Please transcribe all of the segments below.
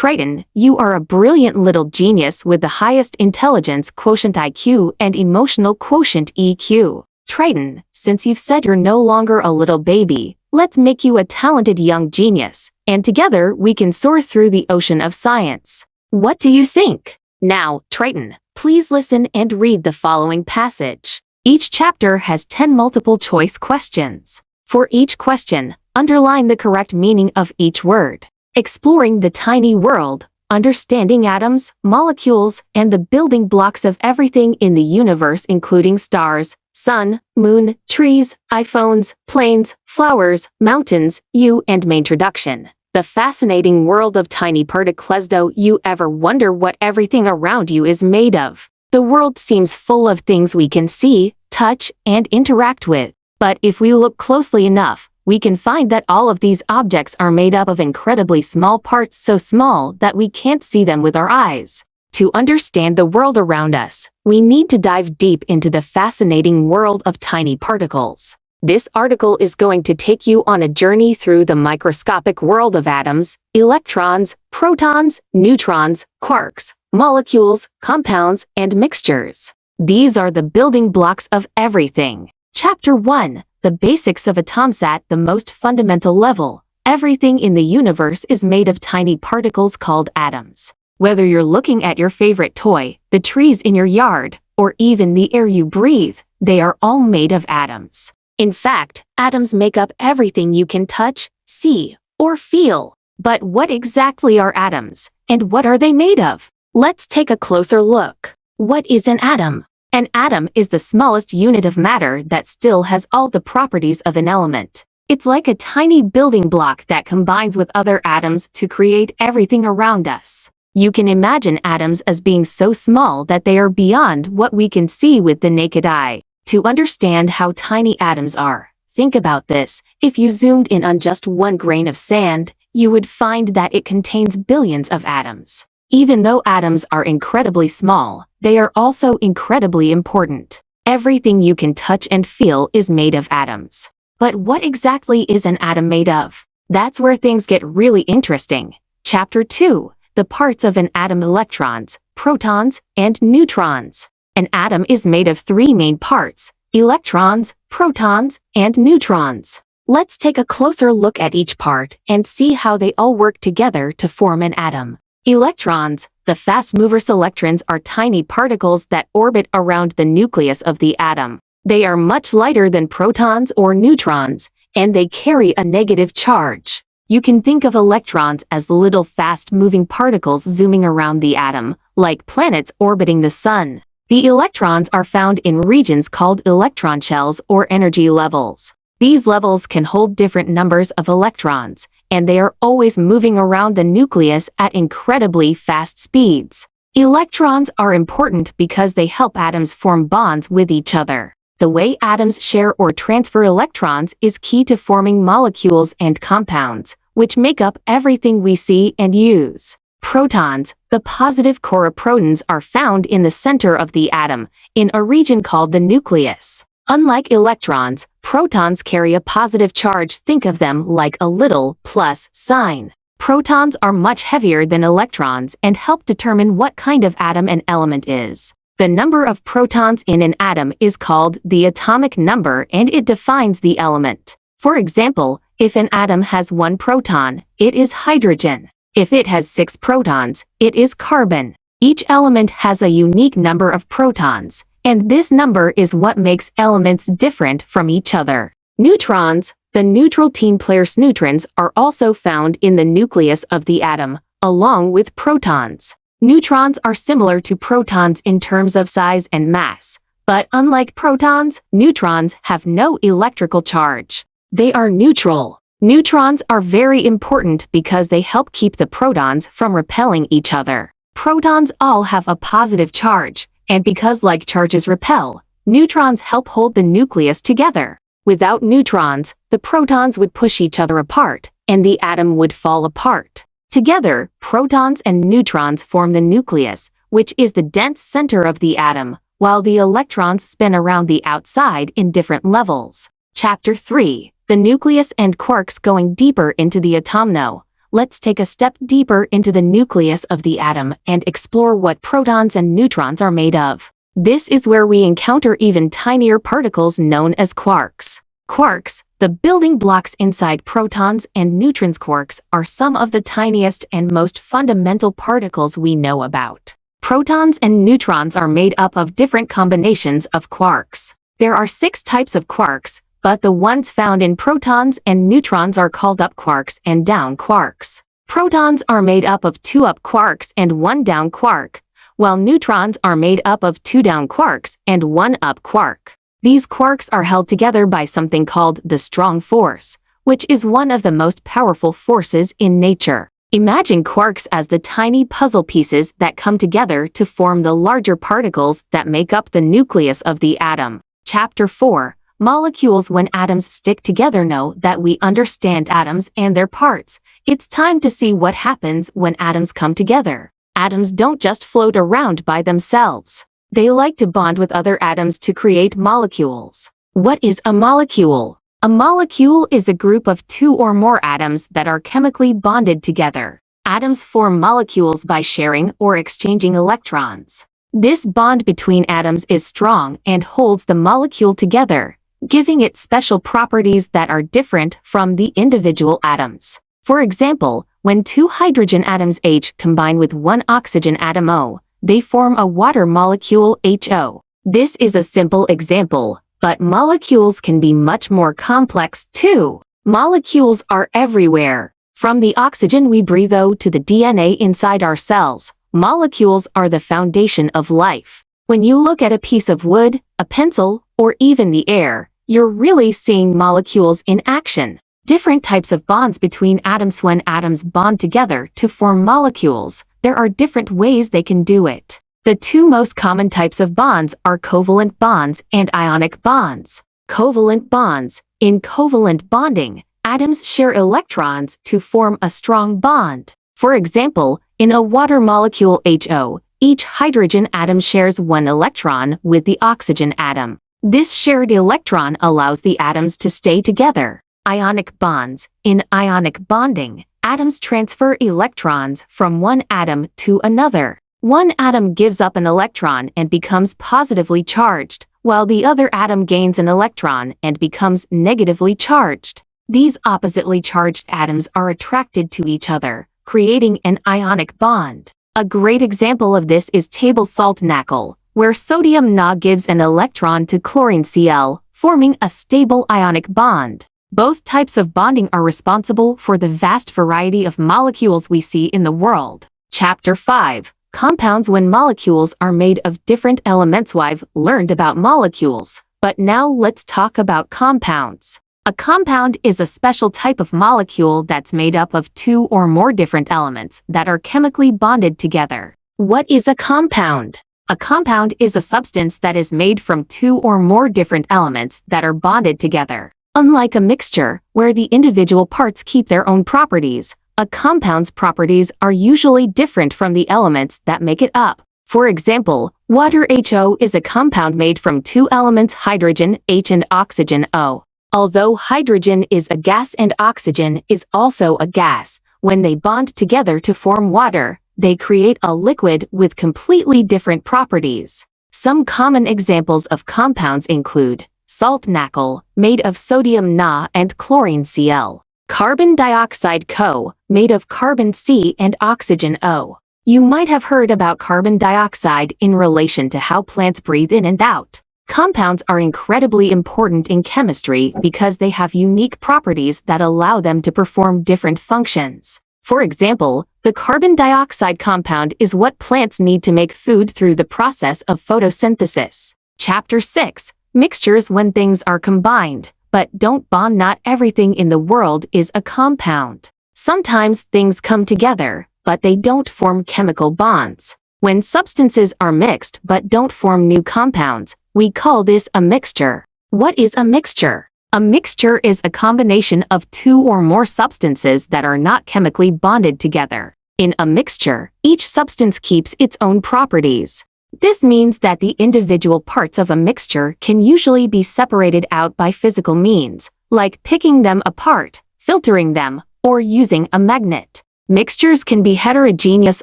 Triton, you are a brilliant little genius with the highest intelligence quotient IQ and emotional quotient EQ. Triton, since you've said you're no longer a little baby, let's make you a talented young genius, and together we can soar through the ocean of science. What do you think? Now, Triton, please listen and read the following passage. Each chapter has 10 multiple-choice questions. For each question, underline the correct meaning of each word. Exploring the tiny world, understanding atoms, molecules, and the building blocks of everything in the universe including stars, sun, moon, trees, iPhones, planes, flowers, mountains, you and my introduction. The fascinating world of tiny particles. Do you ever wonder what everything around you is made of? The world seems full of things we can see, touch, and interact with. But if we look closely enough, we can find that all of these objects are made up of incredibly small parts, so small that we can't see them with our eyes. To understand the world around us, we need to dive deep into the fascinating world of tiny particles. This article is going to take you on a journey through the microscopic world of atoms, electrons, protons, neutrons, quarks, molecules, compounds, and mixtures. These are the building blocks of everything. Chapter 1. The basics of atoms. At the most fundamental level, everything in the universe is made of tiny particles called atoms. Whether you're looking at your favorite toy, the trees in your yard, or even the air you breathe, they are all made of atoms. In fact, atoms make up everything you can touch, see, or feel. But what exactly are atoms, and what are they made of? Let's take a closer look. What is an atom? An atom is the smallest unit of matter that still has all the properties of an element. It's like a tiny building block that combines with other atoms to create everything around us. You can imagine atoms as being so small that they are beyond what we can see with the naked eye. To understand how tiny atoms are, think about this. If you zoomed in on just one grain of sand, you would find that it contains billions of atoms. Even though atoms are incredibly small, they are also incredibly important. Everything you can touch and feel is made of atoms. But what exactly is an atom made of? That's where things get really interesting. Chapter 2. The parts of an atom: electrons, protons, and neutrons. An atom is made of 3 main parts: electrons, protons, and neutrons. Let's take a closer look at each part and see how they all work together to form an atom. Electrons, the fast movers. Electrons are tiny particles that orbit around the nucleus of the atom. They are much lighter than protons or neutrons, and they carry a negative charge. You can think of electrons as little fast-moving particles zooming around the atom, like planets orbiting the sun. The electrons are found in regions called electron shells or energy levels. These levels can hold different numbers of electrons, and they are always moving around the nucleus at incredibly fast speeds. Electrons are important because they help atoms form bonds with each other. The way atoms share or transfer electrons is key to forming molecules and compounds, which make up everything we see and use. Protons, the positive core of protons, are found in the center of the atom, in a region called the nucleus. Unlike electrons, protons carry a positive charge. Think of them like a little plus sign. Protons are much heavier than electrons and help determine what kind of atom an element is. The number of protons in an atom is called the atomic number, and it defines the element. For example, if an atom has 1 proton, it is hydrogen. If it has 6 protons, it is carbon. Each element has a unique number of protons, and this number is what makes elements different from each other. Neutrons, the neutral team players. Neutrons are also found in the nucleus of the atom, along with protons. Neutrons are similar to protons in terms of size and mass, but unlike protons, neutrons have no electrical charge. They are neutral. Neutrons are very important because they help keep the protons from repelling each other. Protons all have a positive charge, and because like charges repel, neutrons help hold the nucleus together. Without neutrons, the protons would push each other apart, and the atom would fall apart. Together, protons and neutrons form the nucleus, which is the dense center of the atom, while the electrons spin around the outside in different levels. Chapter 3. The nucleus and quarks. Going deeper into the atom now, let's take a step deeper into the nucleus of the atom and explore what protons and neutrons are made of. This is where we encounter even tinier particles known as quarks. Quarks, the building blocks inside protons and neutrons. Quarks are some of the tiniest and most fundamental particles we know about. Protons and neutrons are made up of different combinations of quarks. There are 6 types of quarks, but the ones found in protons and neutrons are called up quarks and down quarks. Protons are made up of 2 up quarks and 1 down quark, while neutrons are made up of 2 down quarks and 1 up quark. These quarks are held together by something called the strong force, which is one of the most powerful forces in nature. Imagine quarks as the tiny puzzle pieces that come together to form the larger particles that make up the nucleus of the atom. Chapter 4. Molecules. When atoms stick together. Know that we understand atoms and their parts. It's time to see what happens when atoms come together. Atoms don't just float around by themselves. They like to bond with other atoms to create molecules. What is a molecule? A molecule is a group of 2 or more atoms that are chemically bonded together. Atoms form molecules by sharing or exchanging electrons. This bond between atoms is strong and holds the molecule together, giving it special properties that are different from the individual atoms. For example, when 2 hydrogen atoms H combine with 1 oxygen atom O, they form a water molecule HO. This is a simple example, but molecules can be much more complex too. Molecules are everywhere. From the oxygen we breathe to the DNA inside our cells, molecules are the foundation of life. When you look at a piece of wood, a pencil, or even the air, you're really seeing molecules in action. Different types of bonds between atoms. When atoms bond together to form molecules, there are different ways they can do it. The 2 most common types of bonds are covalent bonds and ionic bonds. Covalent bonds. In covalent bonding, atoms share electrons to form a strong bond. For example, in a water molecule HO, each hydrogen atom shares 1 electron with the oxygen atom. This shared electron allows the atoms to stay together. Ionic bonds. In ionic bonding, atoms transfer electrons from one atom to another. One atom gives up an electron and becomes positively charged, while the other atom gains an electron and becomes negatively charged. These oppositely charged atoms are attracted to each other, creating an ionic bond. A great example of this is table salt NaCl, where sodium Na gives an electron to chlorine Cl, forming a stable ionic bond. Both types of bonding are responsible for the vast variety of molecules we see in the world. Chapter 5. Compounds. When molecules are made of different elements. We've learned about molecules, but now let's talk about compounds. A compound is a special type of molecule that's made up of 2 or more different elements that are chemically bonded together. What is a compound? A compound is a substance that is made from 2 or more different elements that are bonded together. Unlike a mixture, where the individual parts keep their own properties, a compound's properties are usually different from the elements that make it up. For example, water HO is a compound made from 2 elements, hydrogen H and oxygen O. Although hydrogen is a gas and oxygen is also a gas, when they bond together to form water, they create a liquid with completely different properties. Some common examples of compounds include salt NaCl, made of sodium Na and chlorine Cl. Carbon dioxide CO, made of carbon C and oxygen O. You might have heard about carbon dioxide in relation to how plants breathe in and out. Compounds are incredibly important in chemistry because they have unique properties that allow them to perform different functions. For example, the carbon dioxide compound is what plants need to make food through the process of photosynthesis. Chapter 6. Mixtures. When things are combined, but don't bond. Not everything in the world is a compound. Sometimes things come together, but they don't form chemical bonds. When substances are mixed but don't form new compounds, we call this a mixture. What is a mixture? A mixture is a combination of 2 or more substances that are not chemically bonded together. In a mixture, each substance keeps its own properties. This means that the individual parts of a mixture can usually be separated out by physical means, like picking them apart, filtering them, or using a magnet. Mixtures can be heterogeneous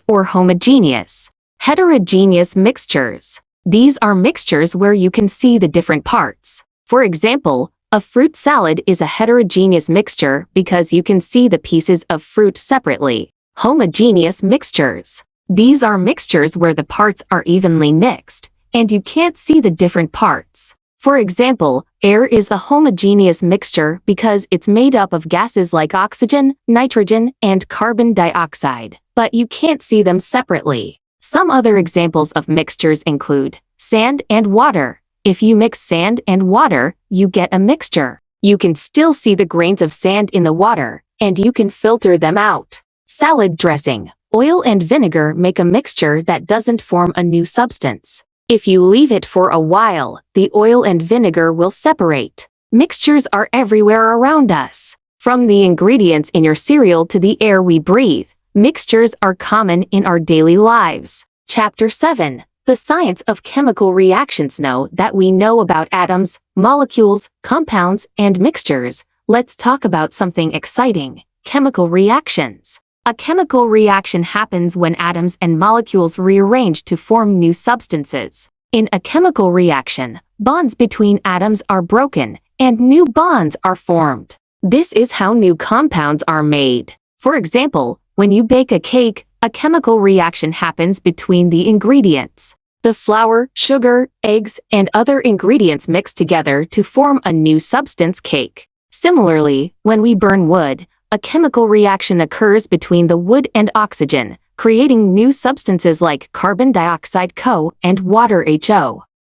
or homogeneous. Heterogeneous mixtures. These are mixtures where you can see the different parts. For example, a fruit salad is a heterogeneous mixture because you can see the pieces of fruit separately. Homogeneous mixtures. These are mixtures where the parts are evenly mixed, and you can't see the different parts. For example, air is a homogeneous mixture because it's made up of gases like oxygen, nitrogen, and carbon dioxide, but you can't see them separately. Some other examples of mixtures include sand and water. If you mix sand and water, you get a mixture. You can still see the grains of sand in the water, and you can filter them out. Salad dressing. Oil and vinegar make a mixture that doesn't form a new substance. If you leave it for a while, the oil and vinegar will separate. Mixtures are everywhere around us. From the ingredients in your cereal to the air we breathe, mixtures are common in our daily lives. Chapter 7. The science of chemical reactions. Know that we know about atoms, molecules, compounds, and mixtures. Let's talk about something exciting: chemical reactions. A chemical reaction happens when atoms and molecules rearrange to form new substances. In a chemical reaction, bonds between atoms are broken, and new bonds are formed. This is how new compounds are made. For example, when you bake a cake, a chemical reaction happens between the ingredients. The flour, sugar, eggs, and other ingredients mix together to form a new substance, cake. Similarly, when we burn wood, a chemical reaction occurs between the wood and oxygen, creating new substances like carbon dioxide (CO) and water (HO).